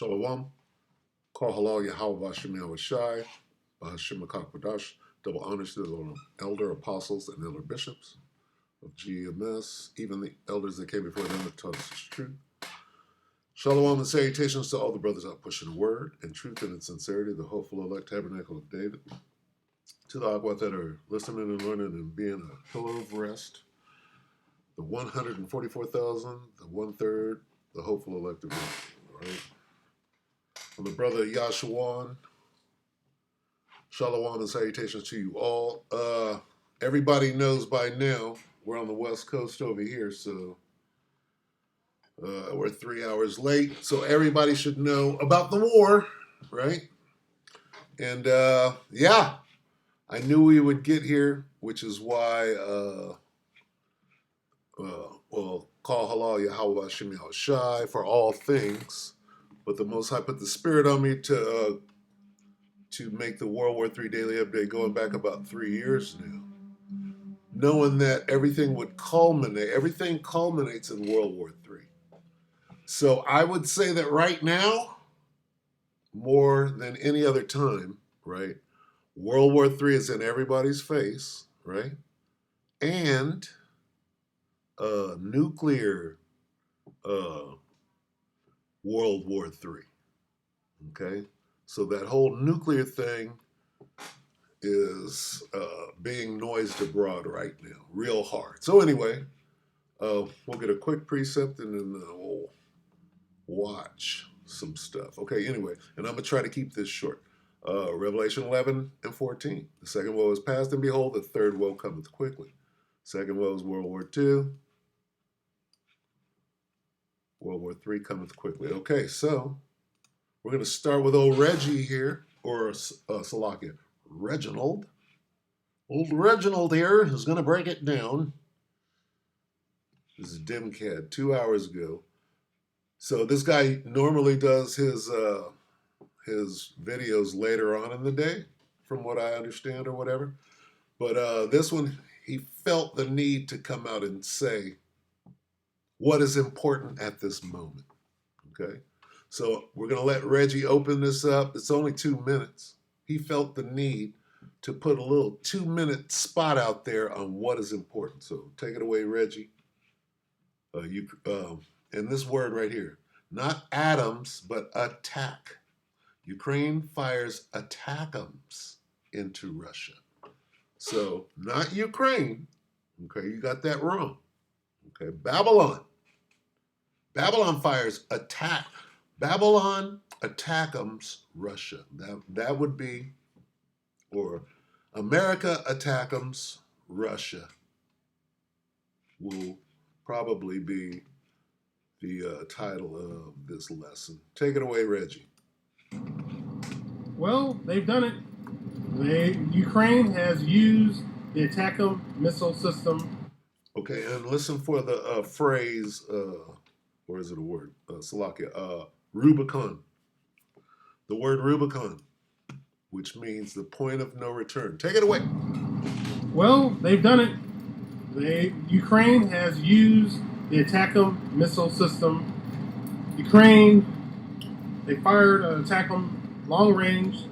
Shalom. Call halal Yahweh Bashem Yahweh Shai. Bahashim Makak double honors to the elder apostles and elder bishops of GMS, even the elders that came before them that taught us truth. Shalom and salutations to all the brothers out pushing the word and truth and in sincerity, the hopeful elect tabernacle of David. To the Agua that are listening and learning and being a pillar of rest. The 144,000, the 1/3, the hopeful elect of Israel. All right. From the brother Yashawan, shalom and salutations to you all. Everybody knows by now we're on the West Coast over here, so we're 3 hours late. So everybody should know about the war, right? And yeah, I knew we would get here, which is why, call halal Yahweh Hashem Yahweh Shai for all things. But the Most High put the spirit on me to make the World War III daily update going back about 3 years now, knowing that everything culminates in World War III. So I would say that right now, more than any other time, right, World War III is in everybody's face, right, and nuclear World War III, okay? So that whole nuclear thing is being noised abroad right now, real hard. So anyway, we'll get a quick precept and then we'll watch some stuff. Okay, anyway, and I'm going to try to keep this short. Revelation 11 and 14. The second woe is past, and behold, the third woe cometh quickly. Second woe is World War II. World War III cometh quickly. Okay, so we're going to start with old Reggie here, or Salakia, Reginald. Old Reginald here is going to break it down. This is Dimcad, 2 hours ago. So this guy normally does his videos later on in the day, from what I understand or whatever. But this one, he felt the need to come out and say what is important at this moment. Okay? So we're going to let Reggie open this up. It's only 2 minutes. He felt the need to put a little 2-minute spot out there on what is important. So take it away, Reggie. And this word right here, not atoms, but attack. Ukraine fires attackums into Russia. So not Ukraine. Okay, you got that wrong. Okay, Babylon. Babylon fires attack. Babylon attackums Russia. That would be, or America attackums Russia will probably be the title of this lesson. Take it away, Reggie. Well, they've done it. Ukraine has used the ATACMS missile system. Okay, and listen for the phrase, or is it a word? Salakia, Rubicon. The word Rubicon, which means the point of no return. Take it away. Well, they've done it. Ukraine has used the ATACMS missile system. Ukraine, they fired an ATACMS long-range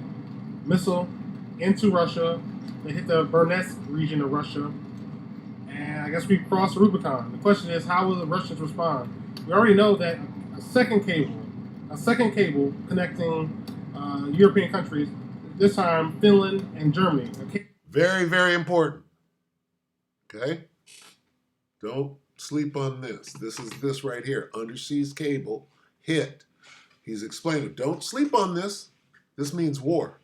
missile into Russia. They hit the Bernetsk region of Russia. And I guess we crossed Rubicon. The question is, how will the Russians respond? We already know that a second cable connecting European countries, this time Finland and Germany. Very, very important. Okay? Don't sleep on this. This is this right here. Underseas cable hit. He's explaining, don't sleep on this. This means war.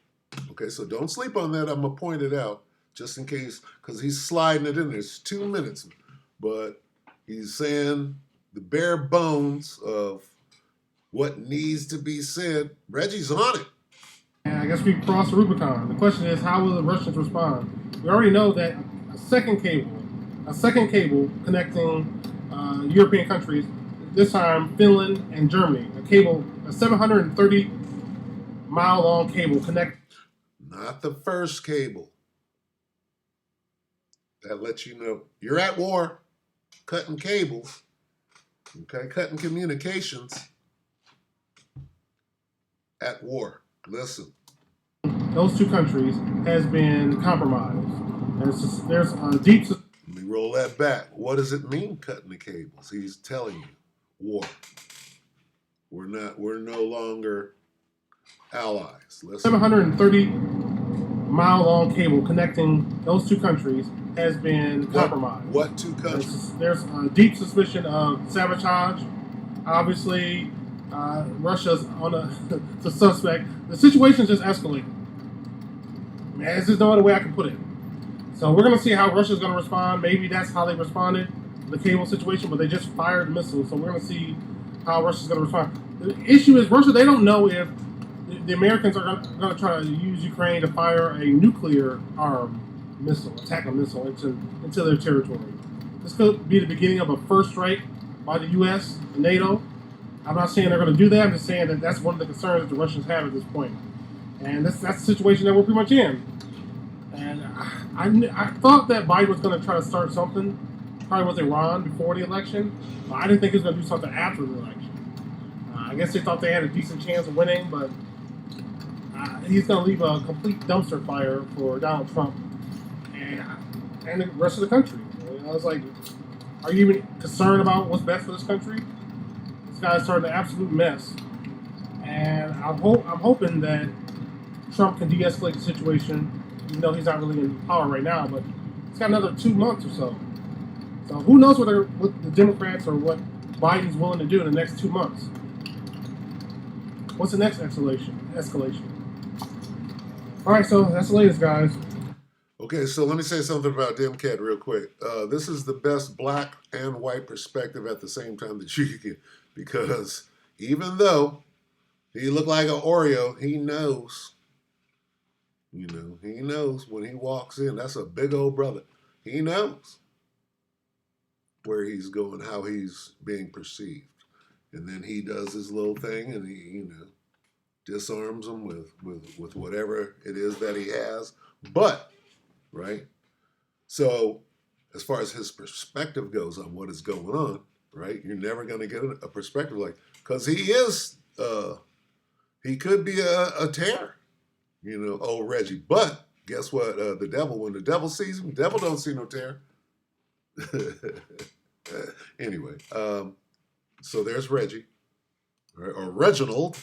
Okay, so don't sleep on that. I'm going to point it out just in case, because he's sliding it in there. It's 2 minutes. But he's saying the bare bones of what needs to be said. Reggie's on it. And I guess we crossed Rubicon. The question is, how will the Russians respond? We already know that a second cable connecting European countries, this time Finland and Germany, a 730-mile long cable connect. Not the first cable. That lets you know you're at war, cutting cables, okay, cutting communications. at war. Listen. Those two countries has been compromised. And there's a deep. Let me roll that back. What does it mean cutting the cables? He's telling you war. We're no longer allies. Listen. 730-mile long cable connecting those two countries has been compromised. What two countries? There's a deep suspicion of sabotage. Obviously, Russia's on the suspect. The situation is just escalating. There's just no other way I can put it. So we're going to see how Russia's going to respond. Maybe that's how they responded to the cable situation, but they just fired missiles. So we're going to see how Russia's going to respond. The issue is Russia, they don't know if the Americans are going to try to use Ukraine to fire a nuclear armed missile, attack a missile into their territory. This could be the beginning of a first strike by the U.S. and NATO. I'm not saying they're going to do that. I'm just saying that that's one of the concerns that the Russians have at this point. And that's the situation that we're pretty much in. And I thought that Biden was going to try to start something, probably with Iran before the election, but I didn't think he was going to do something after the election. I guess they thought they had a decent chance of winning, but he's going to leave a complete dumpster fire for Donald Trump and the rest of the country. I was like, are you even concerned about what's best for this country? This guy's starting an absolute mess. And I'm hoping that Trump can de-escalate the situation, even though he's not really in power right now, but he's got another 2 months or so. So who knows what the Democrats or what Biden's willing to do in the next 2 months. What's the next escalation? All right, so that's the latest, guys. Okay, so let me say something about Demcat real quick. This is the best black and white perspective at the same time that you can get, because even though he looked like an Oreo, he knows. He knows when he walks in. That's a big old brother. He knows where he's going, how he's being perceived. And then he does his little thing and he, disarms them with whatever it is that he has. But, right? So, as far as his perspective goes on what is going on, right? You're never going to get a perspective like, because he could be a terror, old Reggie. But guess what? The devil, when the devil sees him, the devil don't see no terror. Anyway, so there's Reggie, or Reginald.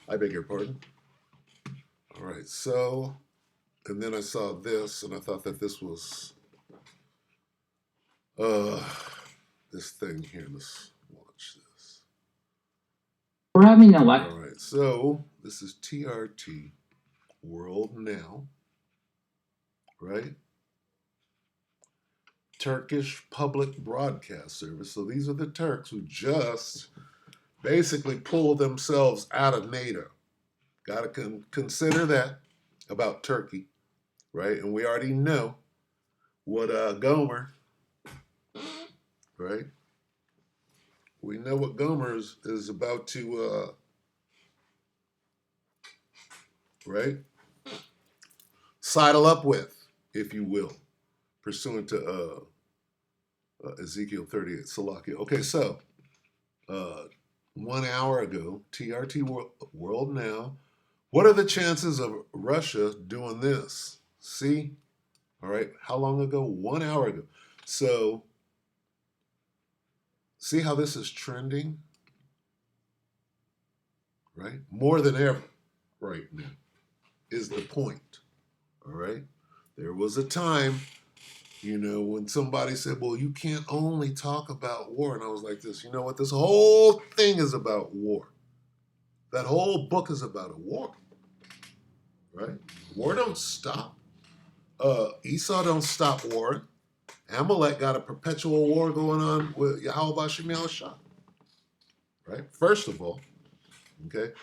I beg your pardon. All right, so, and then I saw this, and I thought that this was this thing here. Let's watch this. We're having All right, so this is TRT World Now, right? Turkish Public Broadcast Service. So these are the Turks who just basically pulled themselves out of NATO. Got to consider that about Turkey, right? And we already know what Gomer, right? We know what Gomer is about to, right? Sidle up with, if you will, pursuant to Ezekiel 38, Salakia. Okay, so 1 hour ago, TRT World Now. What are the chances of Russia doing this? See? All right. How long ago? 1 hour ago. So, see how this is trending? Right? More than ever right now is the point. All right? There was a time, when somebody said, well, you can't only talk about war. And I was like this, you know what? This whole thing is about war. That whole book is about a war. Right? War don't stop. Esau don't stop warring. Amalek got a perpetual war going on with Yahweh Shem Yahushua. Right? First of all, okay,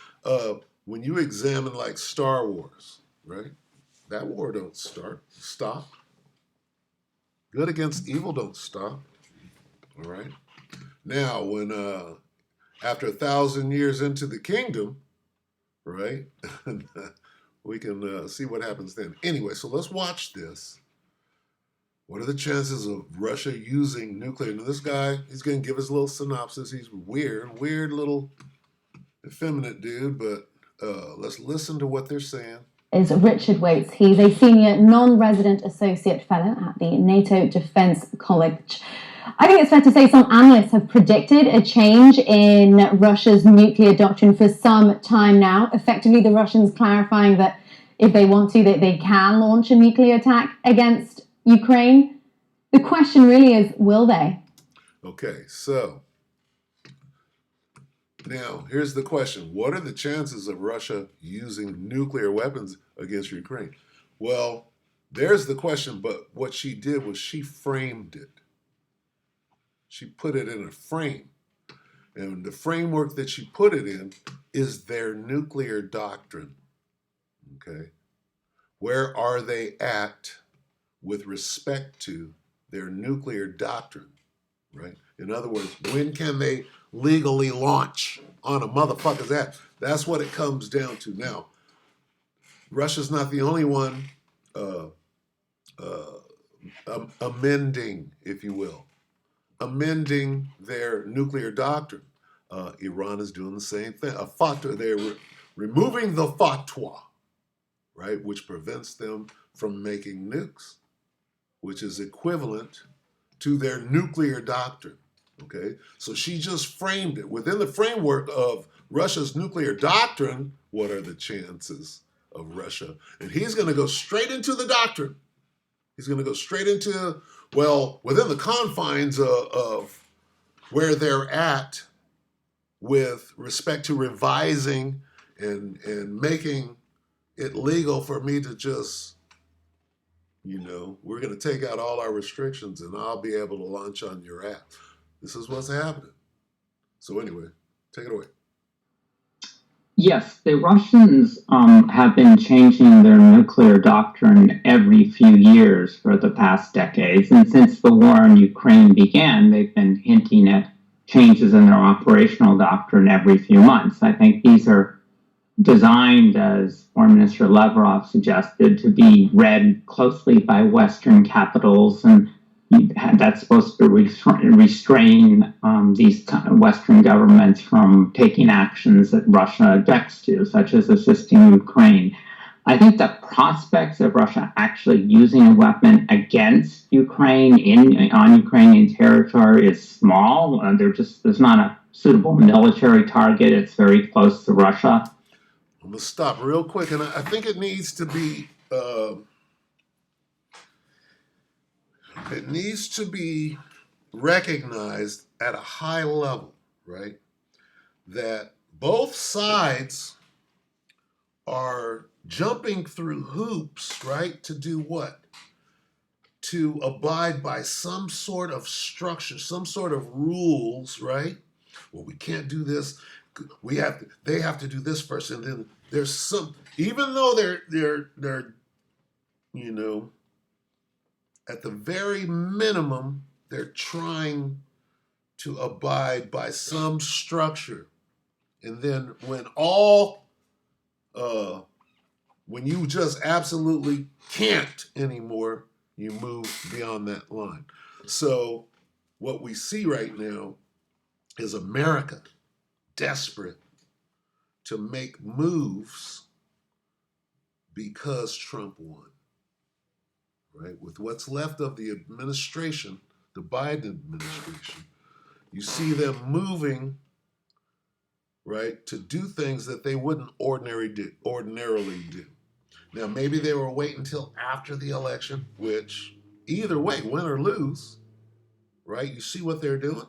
when you examine like Star Wars, right? That war don't stop. Good against evil don't stop. All right. Now, when after 1,000 years into the kingdom, right? We can see what happens then. Anyway, so let's watch this. What are the chances of Russia using nuclear? Now, this guy, he's going to give us a little synopsis. He's weird little effeminate dude, but Let's listen to what they're saying. Is Richard Waits. He's a senior non-resident associate fellow at the NATO Defence College. I think it's fair to say some analysts have predicted a change in Russia's nuclear doctrine for some time now. Effectively, the Russians clarifying that if they want to, they can launch a nuclear attack against Ukraine. The question really is, will they? Okay, so now here's the question. What are the chances of Russia using nuclear weapons against Ukraine? Well, there's the question, but what she did was she framed it. She put it in a frame. And the framework that she put it in is their nuclear doctrine. Okay? Where are they at with respect to their nuclear doctrine? Right? In other words, when can they legally launch on a motherfucker's ass? That's what it comes down to. Now, Russia's not the only one amending, if you will, amending their nuclear doctrine. Iran is doing the same thing. A fatwa, they're removing the fatwa, right, which prevents them from making nukes, which is equivalent to their nuclear doctrine. Okay, so she just framed it within the framework of Russia's nuclear doctrine. What are the chances of Russia? And he's going to go straight into the doctrine. He's going to go straight into, well, within the confines of where they're at with respect to revising and making it legal for me to just, we're going to take out all our restrictions and I'll be able to launch on your app. This is what's happening. So anyway, take it away. Yes, the Russians have been changing their nuclear doctrine every few years for the past decades. And since the war in Ukraine began, they've been hinting at changes in their operational doctrine every few months. I think these are designed, as Foreign Minister Lavrov suggested, to be read closely by Western capitals, and that's supposed to restrain these Western governments from taking actions that Russia objects to, such as assisting Ukraine. I think the prospects of Russia actually using a weapon against Ukraine on Ukrainian territory is small. There's not a suitable military target. It's very close to Russia. I'm gonna stop real quick, and I think it needs to be recognized at a high level, right? That both sides are jumping through hoops, right? To do what? To abide by some sort of structure, some sort of rules, right? Well, we can't do this. They have to do this first, and then there's some. Even though they're at the very minimum, they're trying to abide by some structure, and then when you just absolutely can't anymore, you move beyond that line. So what we see right now is America desperate to make moves because Trump won, right? With what's left of the administration, the Biden administration, you see them moving, right, to do things that they wouldn't ordinarily do. Now, maybe they were waiting until after the election, which either way, win or lose, right? You see what they're doing?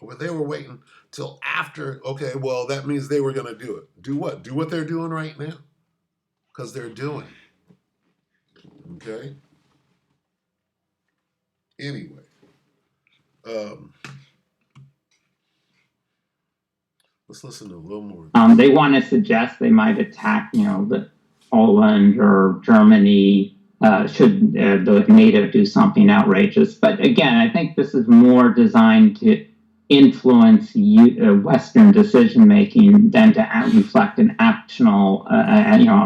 Or they were waiting till after, okay, well, that means they were going to do it. Do what? Do what they're doing right now. Because they're doing it. Okay? Anyway. Let's listen to a little more. They want to suggest they might attack, the Poland or Germany, should the NATO do something outrageous. But again, I think this is more designed to influence Western decision-making than to reflect an actual,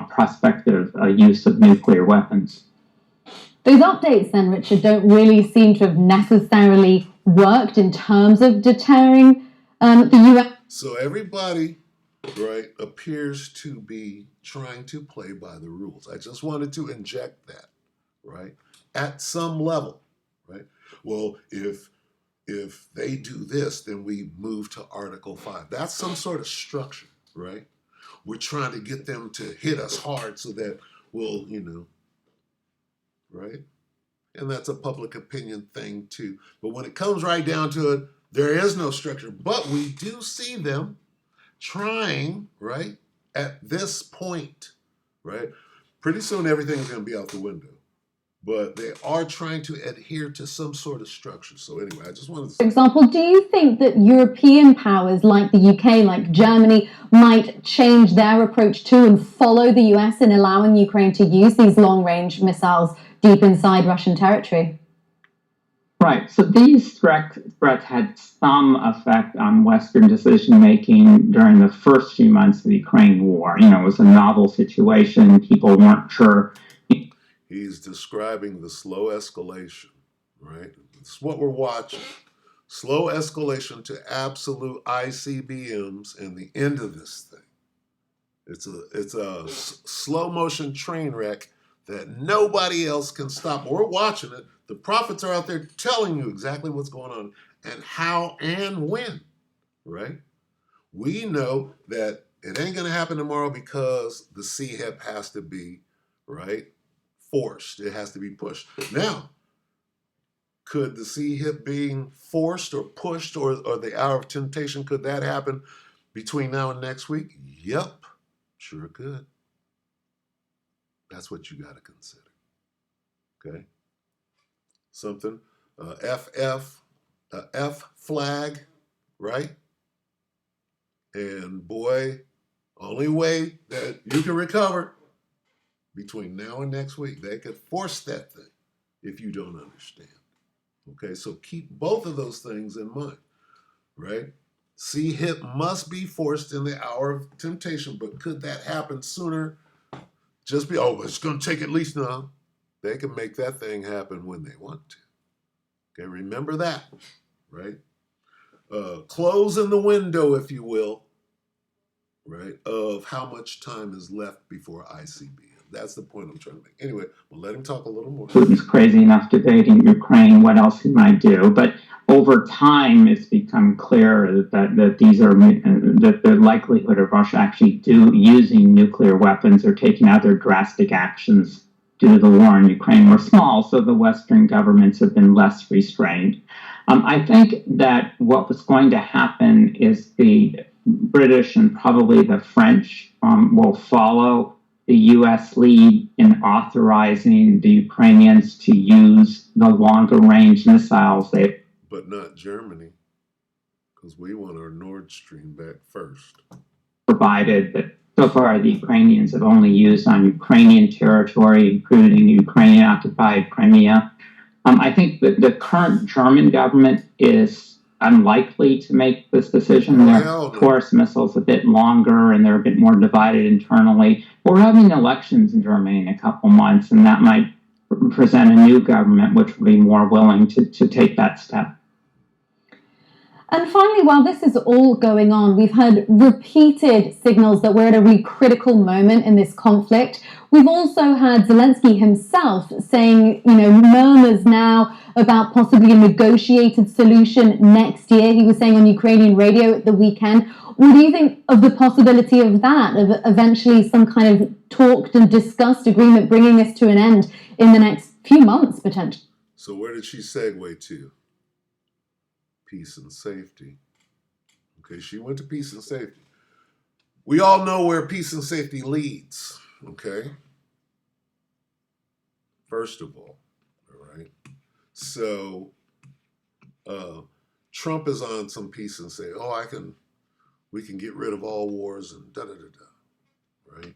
prospective use of nuclear weapons. Those updates then, Richard, don't really seem to have necessarily worked in terms of deterring the US. So everybody right, appears to be trying to play by the rules. I just wanted to inject that, right, at some level, right? Well, if they do this, then we move to Article 5. That's some sort of structure, right? We're trying to get them to hit us hard so that we'll, right? And that's a public opinion thing too. But when it comes right down to it, there is no structure. But we do see them trying, right, at this point, right? Pretty soon everything's going to be out the window. But they are trying to adhere to some sort of structure. So anyway, I just wanted to For say, example, do you think that European powers like the UK, like Germany, might change their approach to and follow the US in allowing Ukraine to use these long-range missiles deep inside Russian territory? Right. So these threats had some effect on Western decision making during the first few months of the Ukraine war. It was a novel situation. People weren't sure. he's describing the slow escalation, right? It's what we're watching. Slow escalation to absolute ICBMs and the end of this thing. It's a slow motion train wreck that nobody else can stop. We're watching it. The prophets are out there telling you exactly what's going on and how and when, right? We know that it ain't going to happen tomorrow because the CHIP has to be, right, forced. It has to be pushed. Now, could the CHIP being forced or pushed or the hour of temptation, could that happen between now and next week? Yep, sure could. That's what you got to consider. Okay? Something, F flag, right? And boy, only way that you can recover between now and next week, they could force that thing if you don't understand. Okay, so keep both of those things in mind, right? CHIP must be forced in the hour of temptation, but could that happen sooner? It's going to take at least now. They can make that thing happen when they want to. Okay, remember that, right? Closing the window, if you will, right, of how much time is left before ICBM. That's the point I'm trying to make. Anyway, we'll let him talk a little more. Putin's crazy enough debating Ukraine, what else he might do. But over time, it's become clear that these are that the likelihood of Russia actually using nuclear weapons or taking other drastic actions due to the war in Ukraine were small, so the Western governments have been less restrained. I think that what was going to happen is the British and probably the French will follow the U.S. lead in authorizing the Ukrainians to use the longer range missiles. But not Germany, because we want our Nord Stream back first. Provided that so far the Ukrainians have only used on Ukrainian territory, including Ukrainian-occupied Crimea. I think that the current German government is unlikely to make this decision. Their Taurus missiles a bit longer and they're a bit more divided internally. We're having elections in Germany in a couple months, and that might present a new government which will be more willing to take that step. And finally, while this is all going on, we've had repeated signals that we're at a really critical moment in this conflict. We've also had Zelensky himself saying, murmurs now about possibly a negotiated solution next year. He was saying on Ukrainian radio at the weekend. What do you think of the possibility of that, of eventually some kind of talked and discussed agreement bringing this to an end in the next few months, potentially? So where did she segue to? Peace and safety. Okay, she went to peace and safety. We all know where peace and safety leads, okay? First of all right? So Trump is on some peace and say, we can get rid of all wars and da-da-da-da, right?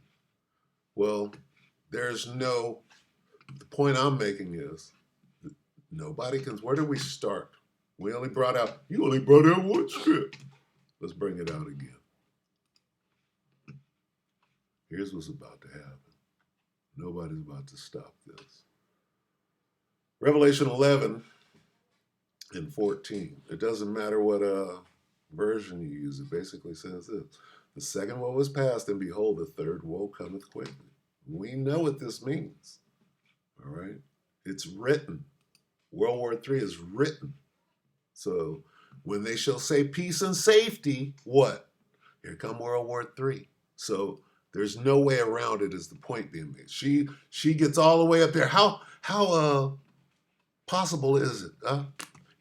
Well, the point I'm making is nobody can, where do we start? You only brought out one script. Let's bring it out again. Here's what's about to happen. Nobody's about to stop this. Revelation 11 and 14. It doesn't matter what version you use. It basically says this. The second woe is past, and behold, the third woe cometh quickly. We know what this means. All right? It's written. World War III is written. So when they shall say peace and safety, what? Here come World War III. So there's no way around it, is the point being made. She gets all the way up there. How possible is it?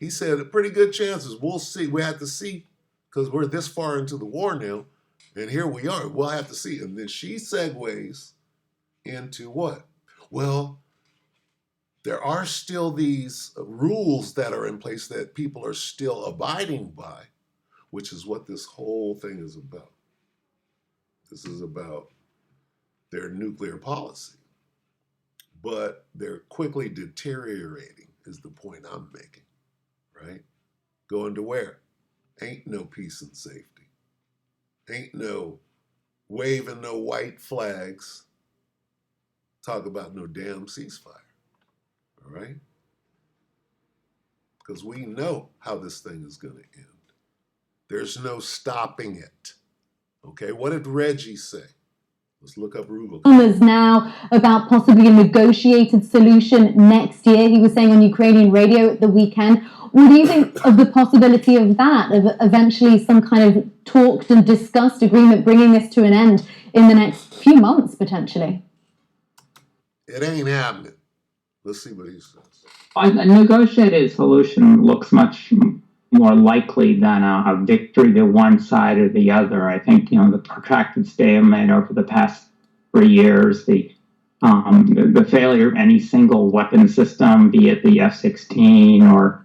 He said pretty good chances. We'll see. We have to see, because we're this far into the war now, and here we are. We'll have to see. And then she segues into what? Well, there are still these rules that are in place that people are still abiding by, which is what this whole thing is about. This is about their nuclear policy. But they're quickly deteriorating, is the point I'm making, right? Going to where? Ain't no peace and safety. Ain't no waving no white flags. Talk about no damn ceasefire, all right? Because we know how this thing is going to end. There's no stopping it, okay? What did Reggie say? Let's look up Rubicon. Now about possibly a negotiated solution next year. He was saying on Ukrainian radio at the weekend. What do you think of the possibility of that, of eventually some kind of talked and discussed agreement bringing this to an end in the next few months, potentially? It ain't happening. Let's see what he says. A negotiated solution looks much more likely than a victory to one side or the other. I think, the protracted stalemate over the past 3 years, the failure of any single weapon system, be it the F-16 or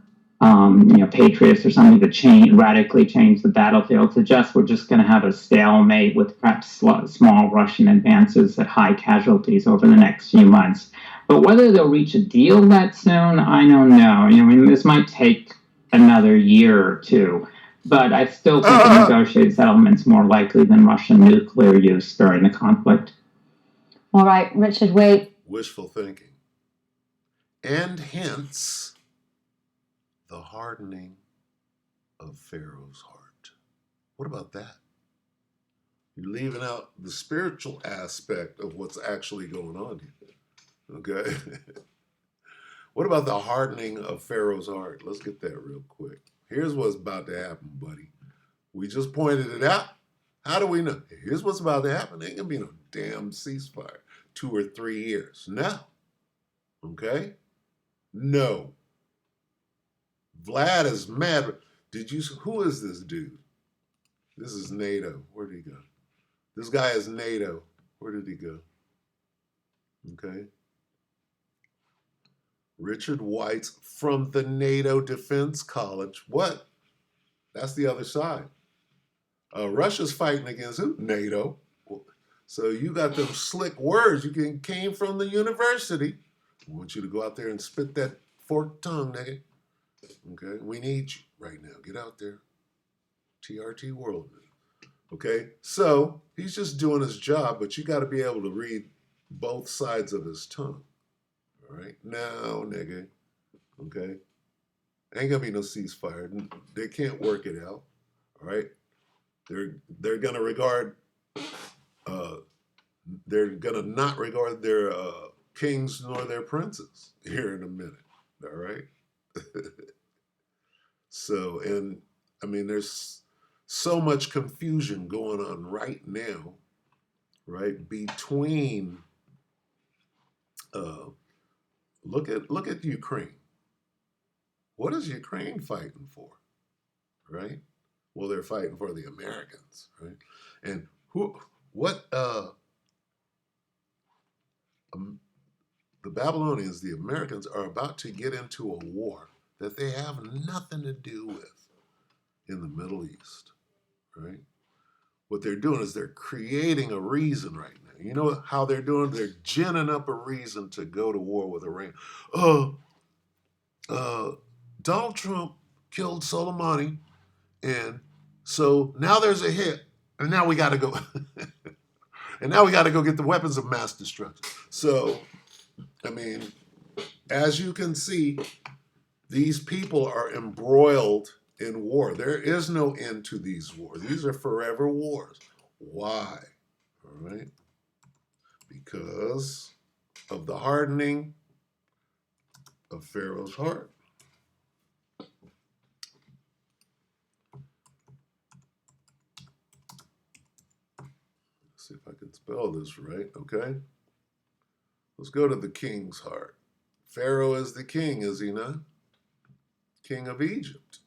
Patriots or something, to radically change the battlefield. We're just going to have a stalemate with perhaps small Russian advances at high casualties over the next few months. But whether they'll reach a deal that soon, I don't know. This might take another year or two, but I still think a negotiated settlement's more likely than Russian nuclear use during the conflict. All right, Richard, wait. Wishful thinking. And hence, the hardening of Pharaoh's heart. What about that? You're leaving out the spiritual aspect of what's actually going on here. Okay? What about the hardening of Pharaoh's heart? Let's get that real quick. Here's what's about to happen, buddy. We just pointed it out. How do we know? Here's what's about to happen. There ain't gonna be no damn ceasefire. 2 or 3 years. No. Okay? No. Vlad is mad. Who is this dude? This is NATO. Where did he go? This guy is NATO. Where did he go? Okay. Richard Weitz from the NATO Defense College. What? That's the other side. Russia's fighting against who? NATO. So you got them slick words. You came from the university. I want you to go out there and spit that forked tongue, nigga. Okay? We need you right now. Get out there. TRT World. Okay? So he's just doing his job, but you got to be able to read both sides of his tongue. All right? Now, nigga. Okay? Ain't gonna be no ceasefire. They can't work it out. All right? They're gonna regard. They're gonna not regard their kings nor their princes here in a minute. All right. So, and I mean, there's so much confusion going on right now, right? Between look at Ukraine. What is Ukraine fighting for? Right? Well, they're fighting for the Americans, right? And the Babylonians, the Americans, are about to get into a war that they have nothing to do with in the Middle East, right? What they're doing is they're creating a reason right now. You know how they're doing? They're ginning up a reason to go to war with Iran. Donald Trump killed Soleimani, and so now there's a hit, and now we got to go. And now we got to go get the weapons of mass destruction. So, I mean, as you can see, these people are embroiled in war. There is no end to these wars. These are forever wars. Why? All right. Because of the hardening of Pharaoh's heart. Let's see if I can spell this right. Okay. Let's go to the king's heart. Pharaoh is the king, is he not? King of Egypt.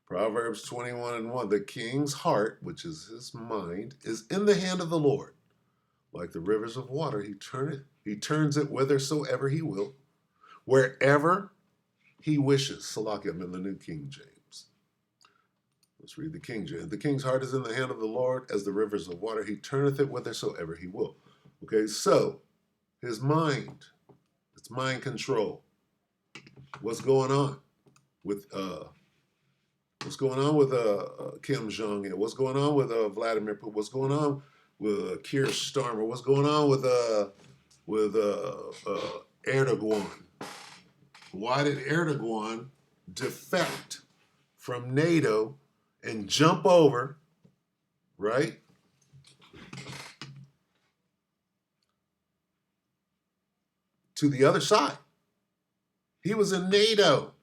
Proverbs 21:1. The king's heart, which is his mind, is in the hand of the Lord. Like the rivers of water, he turns it whithersoever he will, wherever he wishes. Salakia, I'm in the New King James. Let's read the King James. The king's heart is in the hand of the Lord, as the rivers of water. He turneth it whithersoever he will. Okay, so his mind, it's mind control. What's going on with Kim Jong-il? What's going on with Vladimir Putin? What's going on with Keir Starmer? What's going on with Erdogan? Why did Erdogan defect from NATO and jump over, right, to the other side? He was in NATO.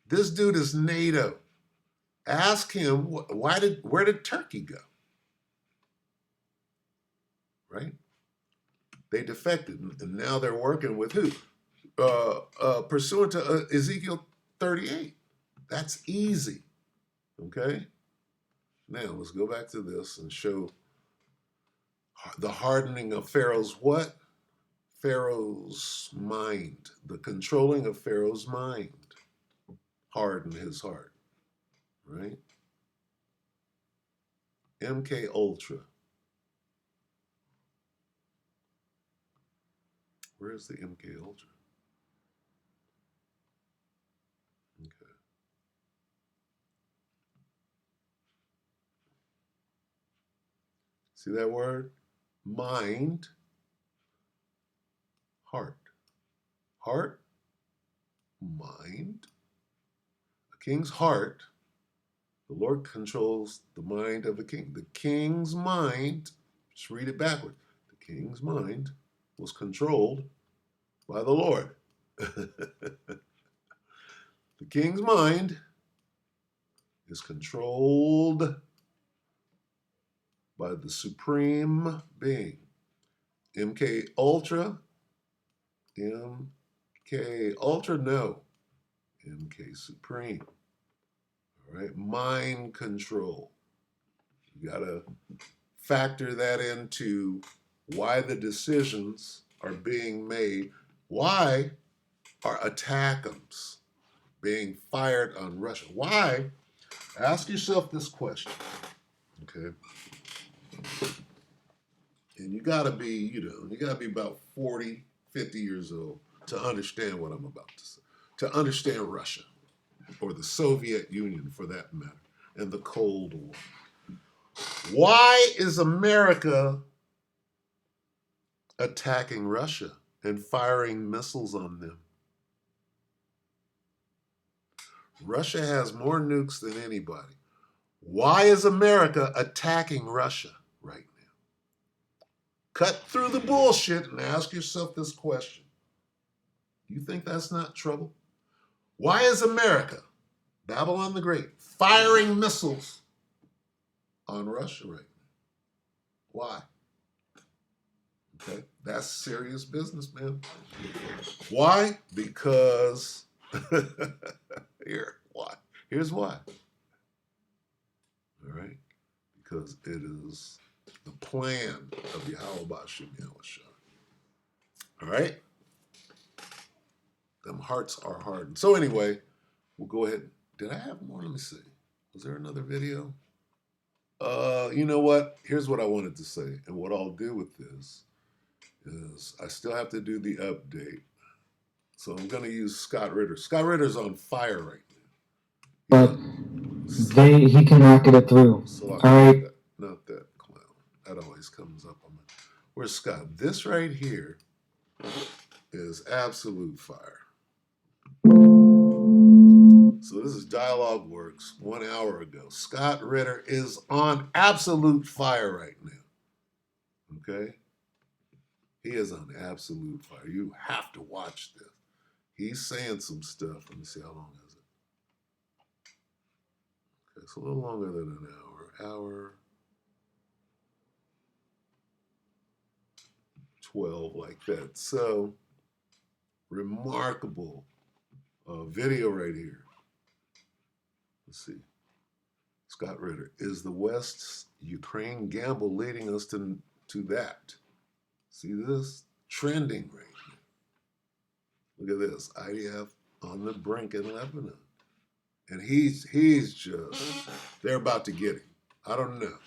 This dude is NATO. Ask him, where did Turkey go? Right? They defected, and now they're working with who? Pursuant to Ezekiel 38. That's easy. Okay? Now, let's go back to this and show the hardening of Pharaoh's what? Pharaoh's mind. The controlling of Pharaoh's mind. Harden his heart. Right? MK Ultra. Where's the MK Ultra? Okay. See that word? Mind, heart. Heart, mind. A king's heart. The Lord controls the mind of the king. The king's mind, just read it backward. The king's mind was controlled by the Lord. The king's mind is controlled by the supreme being. MK Ultra, no. MK Supreme. All right, mind control. You gotta factor that into why the decisions are being made. Why are ATACMS being fired on Russia? Why? Ask yourself this question, okay? And you gotta be, about 40, 50 years old to understand what I'm about to say, to understand Russia, or the Soviet Union for that matter, and the Cold War. Why is America attacking Russia and firing missiles on them? Russia has more nukes than anybody. Why is America attacking Russia right now? Cut through the bullshit and ask yourself this question. Do you think that's not trouble? Why is America, Babylon the Great, firing missiles on Russia right now? Why? Okay, that's serious business, man. Why? Because here's why. All right? Because it is the plan of Yahweh Bashim Yahushua. All right? Them hearts are hardened. So anyway, we'll go ahead. Did I have more? Let me see. Was there another video? You know what? Here's what I wanted to say. And what I'll do with this is I still have to do the update. So I'm going to use Scott Ritter. Scott Ritter's on fire right now. But he can rocket it through. So All right. Not that clown. That always comes up on my. Where's Scott? This right here is absolute fire. So this is Dialogue Works 1 hour ago. Scott Ritter is on absolute fire right now. Okay? He is on absolute fire. You have to watch this. He's saying some stuff. Let me see, how long is it? Okay, it's a little longer than an hour. Hour 12, like that. So, remarkable video right here. Let's see. Scott Ritter. Is the West's Ukraine gamble leading us to that? See this? Trending right now. Look at this. IDF on the brink in Lebanon. And he's just, they're about to get him. I don't know.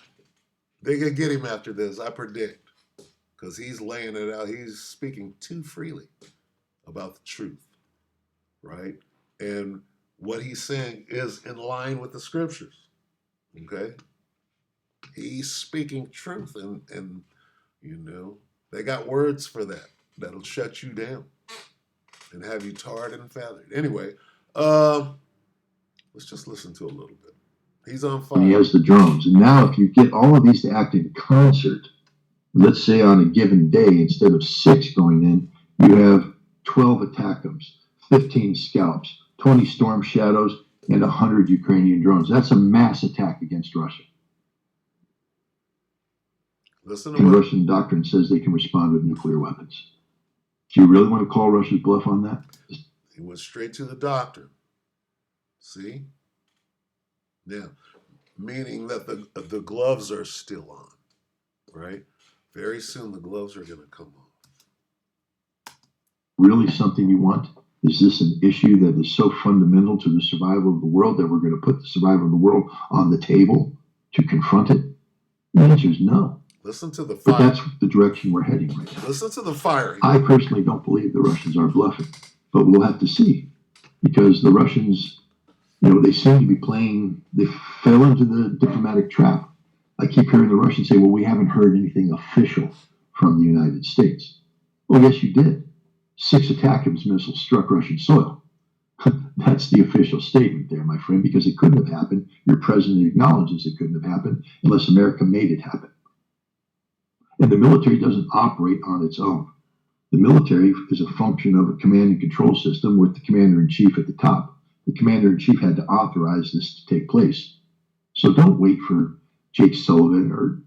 They could get him after this, I predict. Because he's laying it out. He's speaking too freely about the truth. Right? And what he's saying is in line with the scriptures. Okay? He's speaking truth. And you know, they got words for that. That'll shut you down and have you tarred and feathered. Anyway, let's just listen to a little bit. He's on fire. He has the drones. And now if you get all of these to act in concert, let's say on a given day, instead of 6 going in, you have 12 ATACMS, 15 scalps, 20 storm shadows, and 100 Ukrainian drones. That's a mass attack against Russia. Listen to And what Russian doctrine says they can respond with nuclear weapons. Do you really want to call Russia's bluff on that? he went straight to the doctor. See? Now, meaning that the gloves are still on, right? Very soon the gloves are going to come off. Really something you want? Is this an issue that is so fundamental to the survival of the world that we're going to put the survival of the world on the table to confront it? The answer is no. Listen to the But fire. that's the direction we're heading right now. Listen to the fire. I personally don't believe the Russians are bluffing, but we'll have to see, because the Russians, you know, they seem to be playing, they fell into the diplomatic trap. I keep hearing the Russians say, well, we haven't heard anything official from the United States. Oh, yes, you did. 6 ATACMS missiles struck Russian soil. That's the official statement there, my friend, because it couldn't have happened. Your president acknowledges it couldn't have happened unless America made it happen. And the military doesn't operate on its own. The military is a function of a command and control system with the commander-in-chief at the top. The commander-in-chief had to authorize this to take place. So don't wait for Jake Sullivan or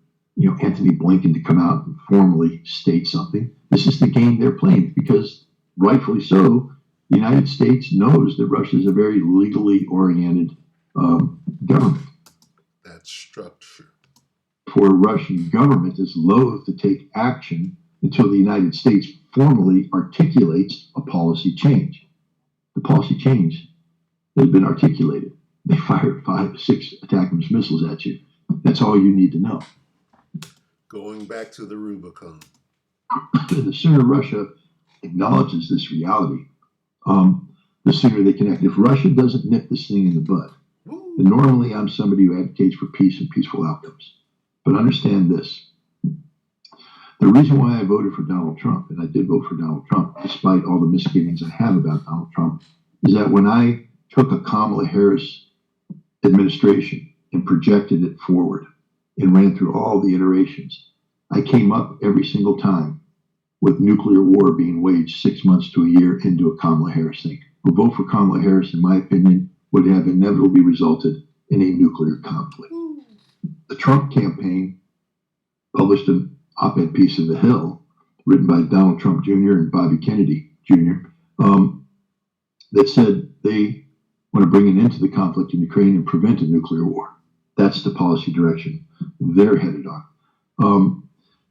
Anthony Blinken to come out and formally state something. This is the game they're playing because, rightfully so, the United States knows that Russia is a very legally oriented government. That structure. For a Russian government is loath to take action until the United States formally articulates a policy change. The policy change has been articulated. They fired 5, 6 ATACMS missiles at you. That's all you need to know. Going back to the Rubicon. The sooner Russia acknowledges this reality, the sooner they can act. If Russia doesn't nip this thing in the bud, and normally I'm somebody who advocates for peace and peaceful outcomes. But understand this. The reason why I voted for Donald Trump, and I did vote for Donald Trump, despite all the misgivings I have about Donald Trump, is that when I took a Kamala Harris administration and projected it forward and ran through all the iterations, I came up every single time with nuclear war being waged 6 months to a year into a Kamala Harris thing. A vote for Kamala Harris, in my opinion, would have inevitably resulted in a nuclear conflict. The Trump campaign published an op-ed piece in The Hill, written by Donald Trump Jr. and Bobby Kennedy Jr., that said they want to bring an end to the conflict in Ukraine and prevent a nuclear war. That's the policy direction they're headed on.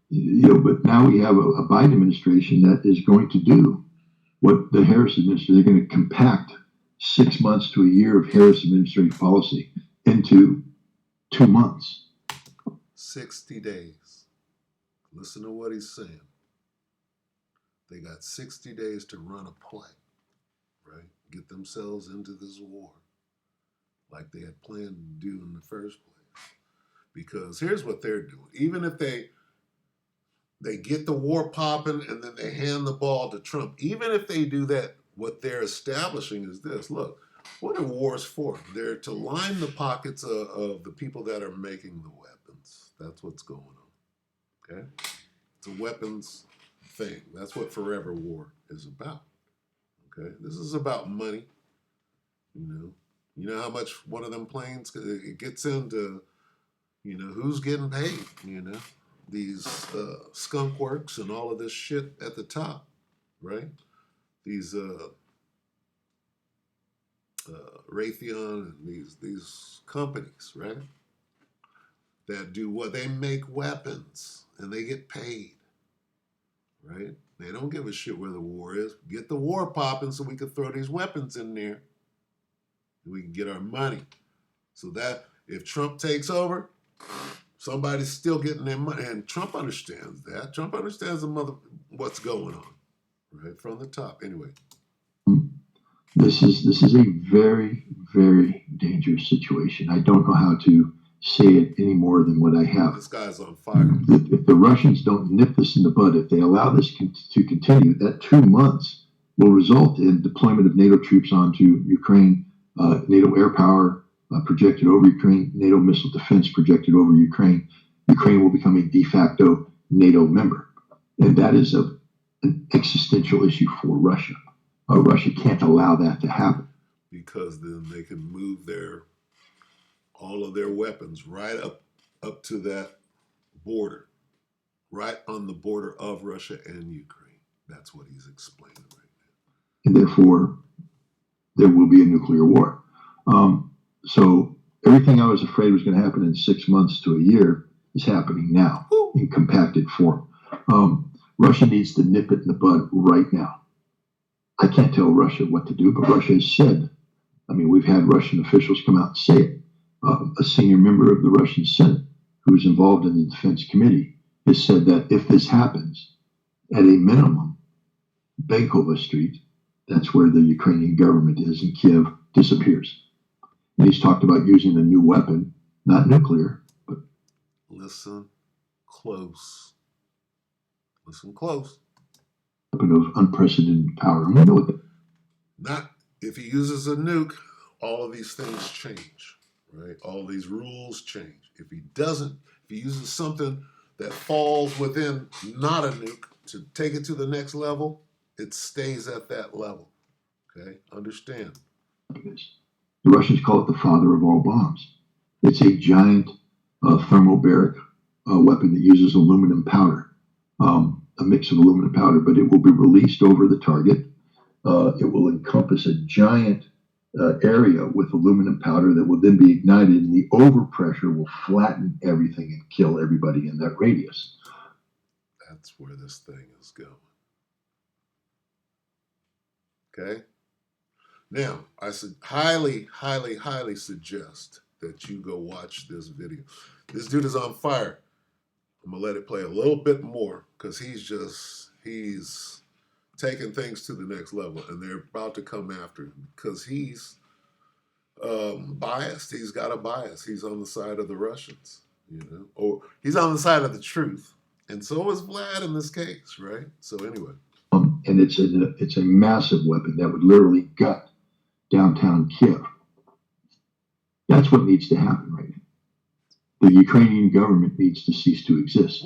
But now we have a Biden administration that is going to do what the Harris administration, they're going to compact 6 months to a year of Harris administrative policy into 2 months. 60 days. Listen to what he's saying. They got 60 days to run a play, right? Get themselves into this war like they had planned to do in the first place. Because here's what they're doing. Even if they get the war popping and then they hand the ball to Trump, even if they do that, what they're establishing is this. Look, What are wars for? They're to line the pockets of the people that are making the weapons. That's what's going on. Okay? It's a weapons thing. That's what forever war is about. Okay? This is about money. You know how much one of them planes, it gets into, who's getting paid, these skunk works and all of this shit at the top, right? These Raytheon and these companies, right? That do what? They make weapons and they get paid, right? They don't give a shit where the war is. Get the war popping so we can throw these weapons in there and we can get our money. So that if Trump takes over, somebody's still getting their money. And Trump understands that. Trump understands what's going on, right? From the top. Anyway. This is a very, very dangerous situation. I don't know how to say it any more than what I have. This guy's on fire. If the Russians don't nip this in the bud, if they allow this to continue, that 2 months will result in deployment of NATO troops onto Ukraine, NATO air power projected over Ukraine, NATO missile defense projected over Ukraine. Ukraine will become a de facto NATO member. And that is an existential issue for Russia. Russia can't allow that to happen. Because then they can move all of their weapons right up to that border, right on the border of Russia and Ukraine. That's what he's explaining right now. And therefore, there will be a nuclear war. So everything I was afraid was going to happen in 6 months to a year is happening now in compacted form. Russia needs to nip it in the bud right now. I can't tell Russia what to do, but Russia has said, we've had Russian officials come out and say it. A senior member of the Russian Senate, who is involved in the Defense Committee, has said that if this happens, at a minimum, Bankova Street, that's where the Ukrainian government is in Kiev, disappears. And he's talked about using a new weapon, not nuclear, but... Listen close. Listen close. Weapon of unprecedented power. And we know that. Not if he uses a nuke, all of these things change, right? All these rules change. If he doesn't, if he uses something that falls within not a nuke to take it to the next level, it stays at that level. Okay? Understand. The Russians call it the father of all bombs. It's a giant thermobaric weapon that uses aluminum powder, a mix of aluminum powder, but it will be released over the target. It will encompass a giant area with aluminum powder that will then be ignited, and the overpressure will flatten everything and kill everybody in that radius. That's where this thing is going. Okay? Now, I highly, highly, highly suggest that you go watch this video. This dude is on fire. I'm going to let it play a little bit more because he's taking things to the next level, and they're about to come after him because he's biased. He's got a bias. He's on the side of the Russians, or he's on the side of the truth. And so is Vlad in this case, right? So anyway. And it's a massive weapon that would literally gut downtown Kiev. That's what needs to happen right now. The Ukrainian government needs to cease to exist.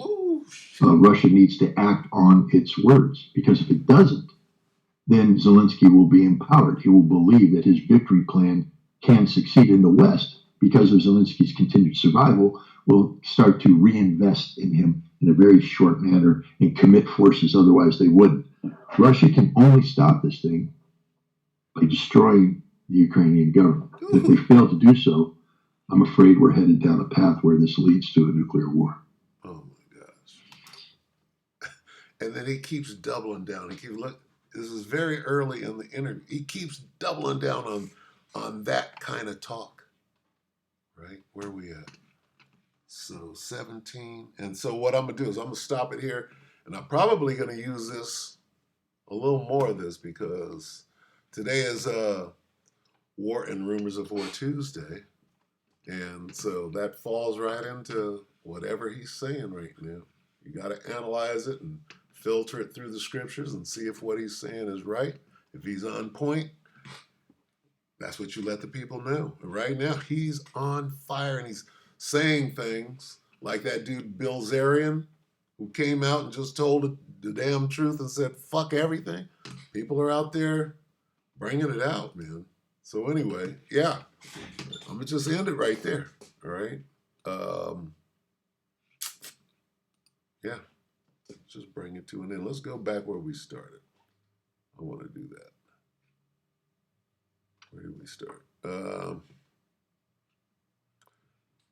Russia needs to act on its words, because if it doesn't, then Zelensky will be empowered. He will believe that his victory plan can succeed in the West because of Zelensky's continued survival, will start to reinvest in him in a very short manner and commit forces, otherwise they wouldn't. Russia can only stop this thing by destroying the Ukrainian government. If they fail to do so, I'm afraid we're headed down a path where this leads to a nuclear war. Oh my gosh. And then he keeps doubling down. This is very early in the interview. He keeps doubling down on that kind of talk. Right? Where are we at? So 17. And so what I'm going to do is I'm going to stop it here. And I'm probably going to use this, a little more of this, because today is War and Rumors of War Tuesday. And so that falls right into whatever he's saying right now. You got to analyze it and filter it through the scriptures and see if what he's saying is right. If he's on point, That's what you let the people know. And right now, he's on fire and he's saying things like that dude Bill Zarian, who came out and just told the damn truth and said, fuck everything. People are out there bringing it out, man. So anyway, yeah, I'm going to just end it right there, all right? Yeah, just bring it to an end. Let's go back where we started. I want to do that. Where did we start?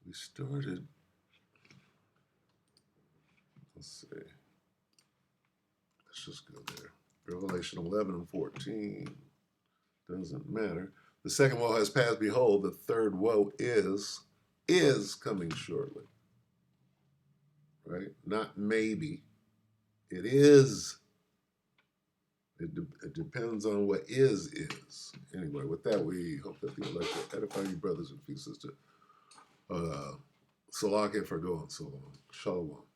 We started, let's see. Let's just go there. Revelation 11 and 14. Doesn't matter. The second woe has passed. Behold, the third woe is coming shortly. Right? Not maybe. It is. It depends on what is. Anyway, with that, we hope that the elect will edify you, brothers and sisters. Salakia for going so long. Shalom.